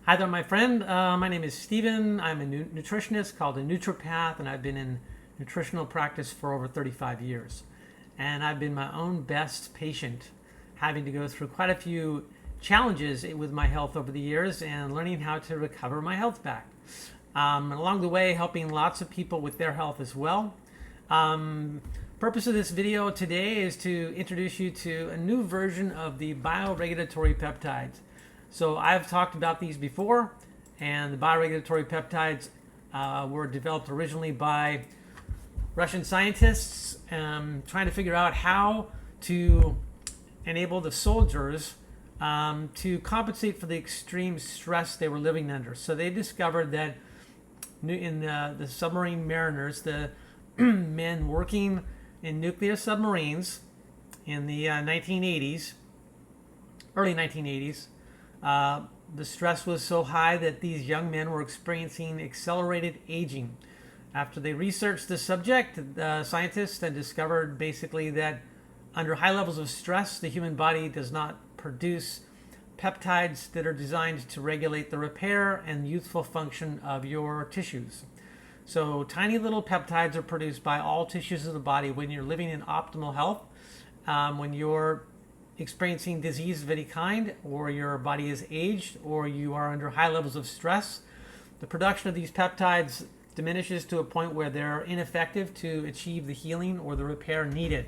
Hi there, my friend. My name is Steven. I'm a nutritionist called a Nutripath, and I've been in nutritional practice for over 35 years. And I've been my own best patient, having to go through quite a few challenges with my health over the years and learning how to recover my health back. And along the way, helping lots of people with their health as well. Purpose of this video today is to introduce you to a new version of the bioregulatory peptides. So I've talked about these before, and the bioregulatory peptides were developed originally by Russian scientists trying to figure out how to enable the soldiers to compensate for the extreme stress they were living under. So they discovered that in the submarine mariners, the men working in nuclear submarines in the 1980s, early 1980s, the stress was so high that these young men were experiencing accelerated aging. After they researched the subject, the scientists then discovered basically that under high levels of stress, the human body does not produce peptides that are designed to regulate the repair and youthful function of your tissues. So tiny little peptides are produced by all tissues of the body when you're living in optimal health, when you're experiencing disease of any kind, or your body is aged, or you are under high levels of stress. The production of these peptides diminishes to a point where they're ineffective to achieve the healing or the repair needed.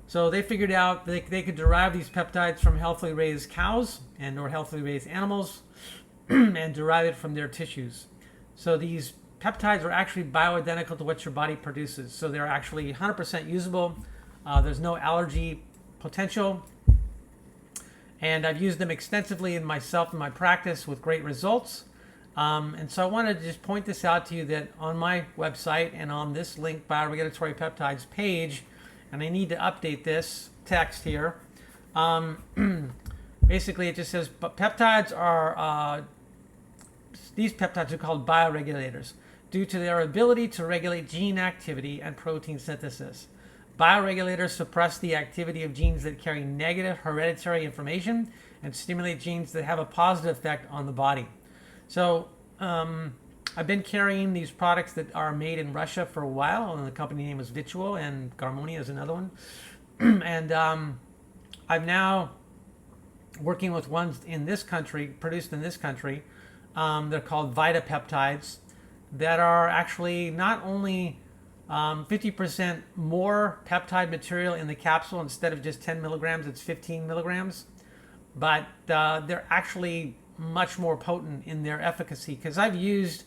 So they figured out that they could derive these peptides from healthily raised cows and or healthily raised animals and derive it from their tissues. So these peptides are actually bioidentical to what your body produces. So they're actually 100% usable. There's no allergy potential, and I've used them extensively in myself and my practice with great results. And so I wanted to just point this out to you that on my website and on this link, Bioregulatory Peptides page, and I need to update this text here. Basically, it just says peptides are these peptides are called bioregulators due to their ability to regulate gene activity and protein synthesis. Bioregulators suppress the activity of genes that carry negative hereditary information and stimulate genes that have a positive effect on the body. So I've been carrying these products that are made in Russia for a while, and the company name is Vitual, and Garmonia is another one. And I'm now working with ones in this country, produced in this country. They're called Vita Peptides, that are actually not only 50% more peptide material in the capsule. Instead of just 10 milligrams, it's 15 milligrams. But they're actually much more potent in their efficacy, because I've used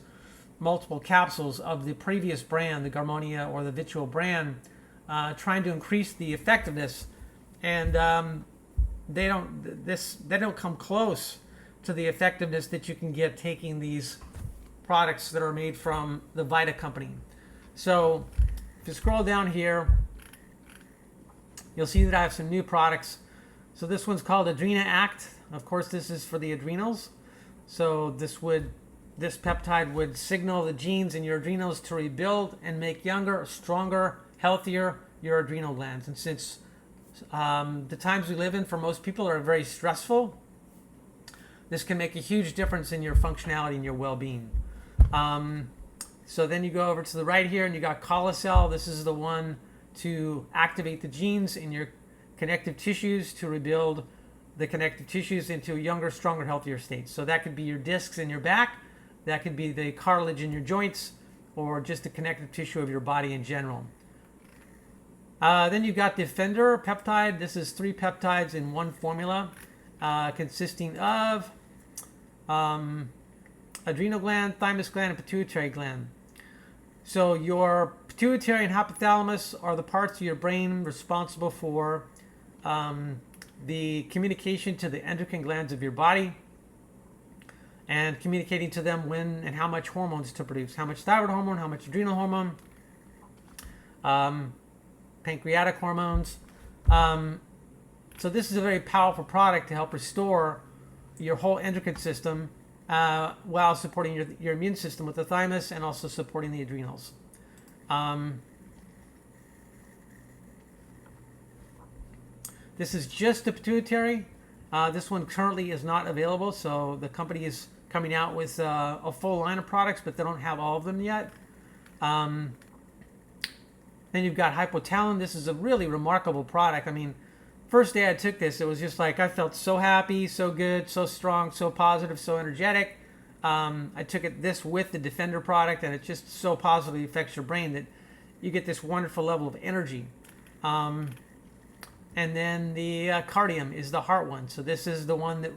multiple capsules of the previous brand, the Garmonia or the Vitual brand, trying to increase the effectiveness, and they don't come close to the effectiveness that you can get taking these products that are made from the Vita company. So if you scroll down here, you'll see that I have some new products. So this one's called Adrena Act. Of course, this is for the adrenals. So this peptide would signal the genes in your adrenals to rebuild and make younger, stronger, healthier your adrenal glands. And since the times we live in for most people are very stressful, this can make a huge difference in your functionality and your well-being. So then you go over to the right here, and you got Colocell. This is the one to activate the genes in your connective tissues to rebuild the connective tissues into a younger, stronger, healthier state. So that could be your discs in your back, that could be the cartilage in your joints, or just the connective tissue of your body in general. Then you've got Defender peptide. This is 3 peptides in one formula, consisting of adrenal gland, thymus gland, and pituitary gland. So your pituitary and hypothalamus are the parts of your brain responsible for the communication to the endocrine glands of your body and communicating to them when and how much hormones to produce, how much thyroid hormone, how much adrenal hormone, pancreatic hormones. So this is a very powerful product to help restore your whole endocrine system while supporting your immune system with the thymus and also supporting the adrenals. This is just the pituitary, This one currently is not available, so the company is coming out with a full line of products, but they don't have all of them yet. Then you've got Hypotalin. This is a really remarkable product. I mean, first day I took this, it was just like I felt so happy, so good, so strong, so positive, so energetic. I took this with the Defender product, and it just so positively affects your brain that you get this wonderful level of energy. And then the Cardium is the heart one. So this is the one that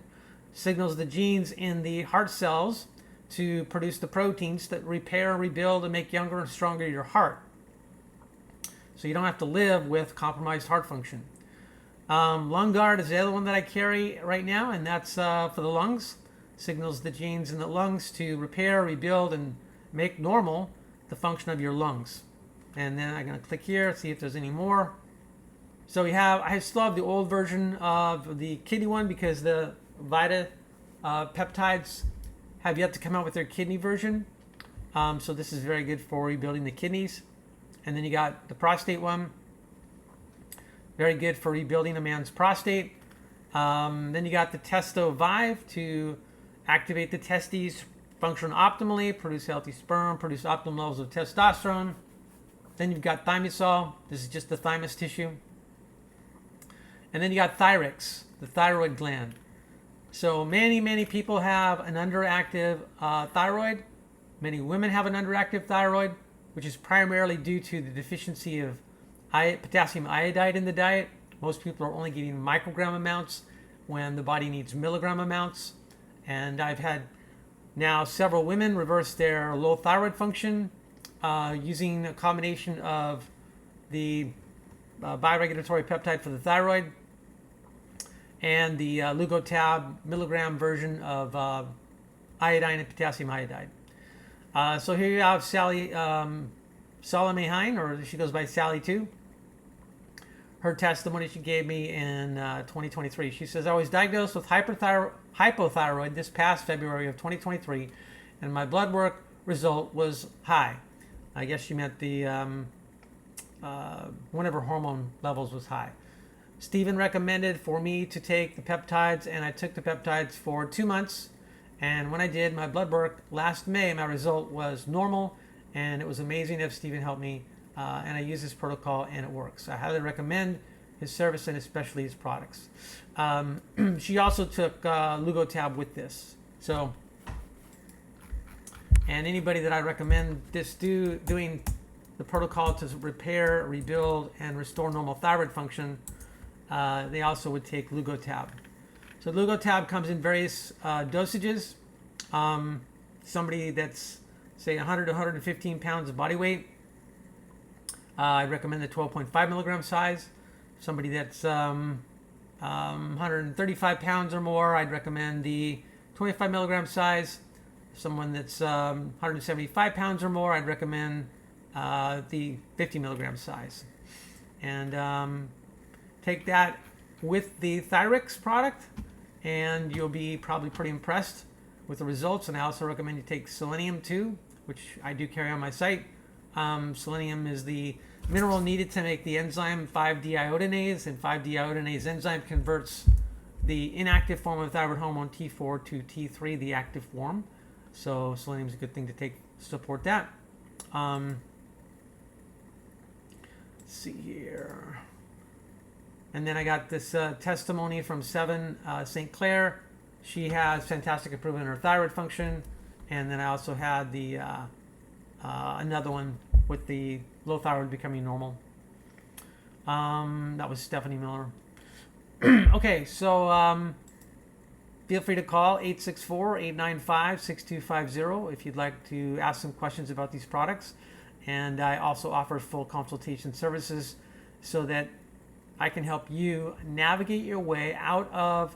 signals the genes in the heart cells to produce the proteins that repair, rebuild, and make younger and stronger your heart. So you don't have to live with compromised heart function. LungGuard is the other one that I carry right now, and that's for the lungs. Signals the genes in the lungs to repair, rebuild, and make normal the function of your lungs. And then I'm going to click here, see if there's any more. So I still have the old version of the kidney one because the Vita Peptides have yet to come out with their kidney version. So this is very good for rebuilding the kidneys. And then you got the prostate one. Very good for rebuilding a man's prostate. Then you got the Testo Vive to activate the testes, function optimally, produce healthy sperm, produce optimal levels of testosterone. Then you've got Thymusol. This is just the thymus tissue. And then you got Thyrex, the thyroid gland. So many people have an underactive thyroid. Many women have an underactive thyroid, which is primarily due to the deficiency of potassium iodide in the diet. Most people are only getting microgram amounts when the body needs milligram amounts. And I've had now several women reverse their low thyroid function using a combination of the bioregulatory peptide for the thyroid and the Lugotab milligram version of iodine and potassium iodide. So here you have Sally Salome Hine, or she goes by Sally too. Her testimony she gave me in 2023. She says, I was diagnosed with hypothyroid this past February of 2023, and my blood work result was high. I guess she meant the one of her hormone levels was high. Stephen recommended for me to take the peptides, and I took the peptides for 2 months. And when I did my blood work last May, my result was normal, and it was amazing if Stephen helped me. And I use this protocol, and it works. I highly recommend his service and especially his products. She also took Lugotab with this. So, and anybody that I recommend this doing the protocol to repair, rebuild, and restore normal thyroid function, they also would take Lugotab. So Lugotab comes in various dosages. Somebody that's, say, 100 to 115 pounds of body weight, I recommend the 12.5 milligram size. Somebody that's 135 pounds or more, I'd recommend the 25 milligram size. Someone that's 175 pounds or more, I'd recommend the 50 milligram size. And take that with the Thyrex product, and you'll be probably pretty impressed with the results. And I also recommend you take selenium too, which I do carry on my site. Selenium is the mineral needed to make the enzyme 5-deiodinase, and 5-deiodinase enzyme converts the inactive form of thyroid hormone T4 to T3, the active form. So selenium is a good thing to take to support that. Let's see here. And then I got this testimony from Seven St. Clair. She has fantastic improvement in her thyroid function. And then I also had the another one with the low thyroid becoming normal. That was Stephanie Miller. Okay, so feel free to call 864-895-6250 if you'd like to ask some questions about these products. And I also offer full consultation services so that I can help you navigate your way out of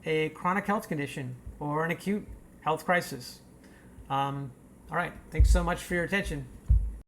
a chronic health condition or an acute health crisis. All right, thanks so much for your attention.